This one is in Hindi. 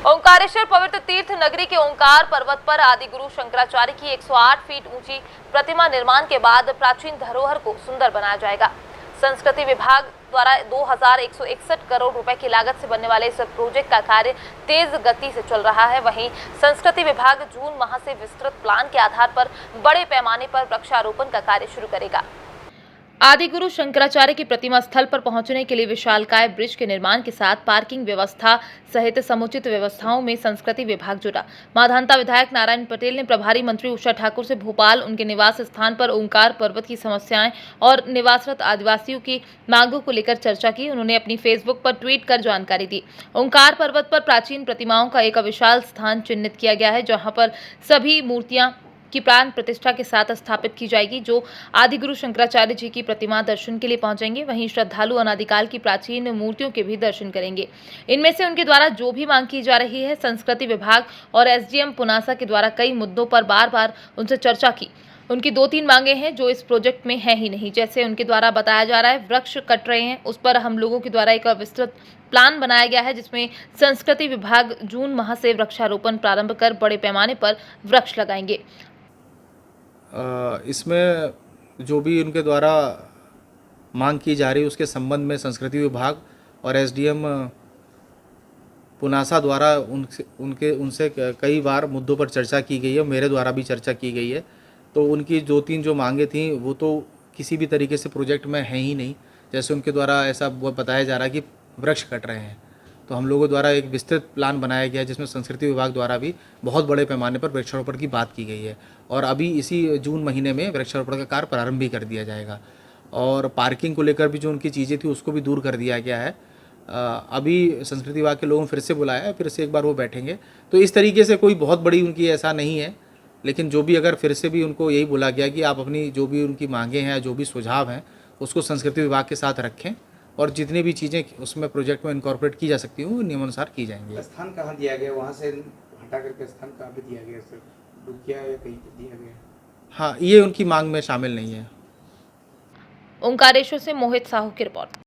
ओंकारेश्वर पवित्र तीर्थ नगरी के ओंकार पर्वत पर आदि गुरु शंकराचार्य की 108 फीट ऊंची प्रतिमा निर्माण के बाद प्राचीन धरोहर को सुंदर बनाया जाएगा। संस्कृति विभाग द्वारा 2161 करोड़ रुपए की लागत से बनने वाले इस प्रोजेक्ट का कार्य तेज गति से चल रहा है। वहीं संस्कृति विभाग जून माह से विस्तृत प्लान के आधार पर बड़े पैमाने पर वृक्षारोपण का कार्य शुरू करेगा। आदि गुरु शंकराचार्य की प्रतिमा स्थल पर पहुंचने के लिए विशालकाय ब्रिज के निर्माण के साथ पार्किंग व्यवस्था सहित समुचित व्यवस्थाओं में संस्कृति विभाग जुटा। माधानता विधायक नारायण पटेल ने प्रभारी मंत्री उषा ठाकुर से भोपाल उनके निवास स्थान पर ओंकार पर्वत की समस्याएं और निवासरत आदिवासियों की मांगों को लेकर चर्चा की। उन्होंने अपनी फेसबुक पर ट्वीट कर जानकारी दी। ओंकार पर्वत पर प्राचीन प्रतिमाओं का एक विशाल स्थान चिन्हित किया गया है, जहाँ पर सभी मूर्तियां की प्राण प्रतिष्ठा के साथ स्थापित की जाएगी, जो आदि गुरु शंकराचार्य जी की प्रतिमा दर्शन के लिए पहुंचेंगे। वहीं श्रद्धालु अनादिकाल की प्राचीन मूर्तियों के भी दर्शन करेंगे। इनमें से उनके द्वारा जो भी मांग की जा रही है, संस्कृति विभाग और एसडीएम पुनासा के द्वारा कई मुद्दों पर बार-बार उनसे चर्चा की। उनकी 2-3 मांगे हैं जो इस प्रोजेक्ट में है ही नहीं। जैसे उनके द्वारा बताया जा रहा है वृक्ष कट रहे हैं, उस पर हम लोगों के द्वारा एक विस्तृत प्लान बनाया गया है, जिसमें संस्कृति विभाग जून माह से वृक्षारोपण प्रारंभ कर बड़े पैमाने पर वृक्ष लगाएंगे। इसमें जो भी उनके द्वारा मांग की जा रही है उसके संबंध में संस्कृति विभाग और एसडीएम पुनासा द्वारा उनसे कई बार मुद्दों पर चर्चा की गई है। मेरे द्वारा भी चर्चा की गई है। तो उनकी 2-3 जो मांगे थी वो तो किसी भी तरीके से प्रोजेक्ट में है ही नहीं। जैसे उनके द्वारा ऐसा बताया जा रहा है कि वृक्ष कट रहे हैं, तो हम लोगों द्वारा एक विस्तृत प्लान बनाया गया है जिसमें संस्कृति विभाग द्वारा भी बहुत बड़े पैमाने पर वृक्षारोपण की बात की गई है और अभी इसी जून महीने में वृक्षारोपण का कार्य प्रारंभ भी कर दिया जाएगा। और पार्किंग को लेकर भी जो उनकी चीज़ें थी उसको भी दूर कर दिया गया है। अभी संस्कृति विभाग के लोगों ने फिर से बुलाया है, फिर से एक बार वो बैठेंगे। तो इस तरीके से कोई बहुत बड़ी उनकी ऐसा नहीं है, लेकिन जो भी अगर फिर से भी उनको यही बोला गया कि आप अपनी जो भी उनकी मांगे हैं, जो भी सुझाव हैं, उसको संस्कृति विभाग के साथ रखें और जितनी भी चीज़ें उसमें प्रोजेक्ट में इनकॉर्पोरेट की जा सकती हूँ नियमानुसार की जाएंगी। स्थान कहाँ दिया गया, वहाँ से हटा करके स्थान कहाँ पे दिया गया सर? रुकिया या कहीं पे दिया गया? हाँ, ये उनकी मांग में शामिल नहीं है। ओंकारेश्वर से मोहित साहू की रिपोर्ट।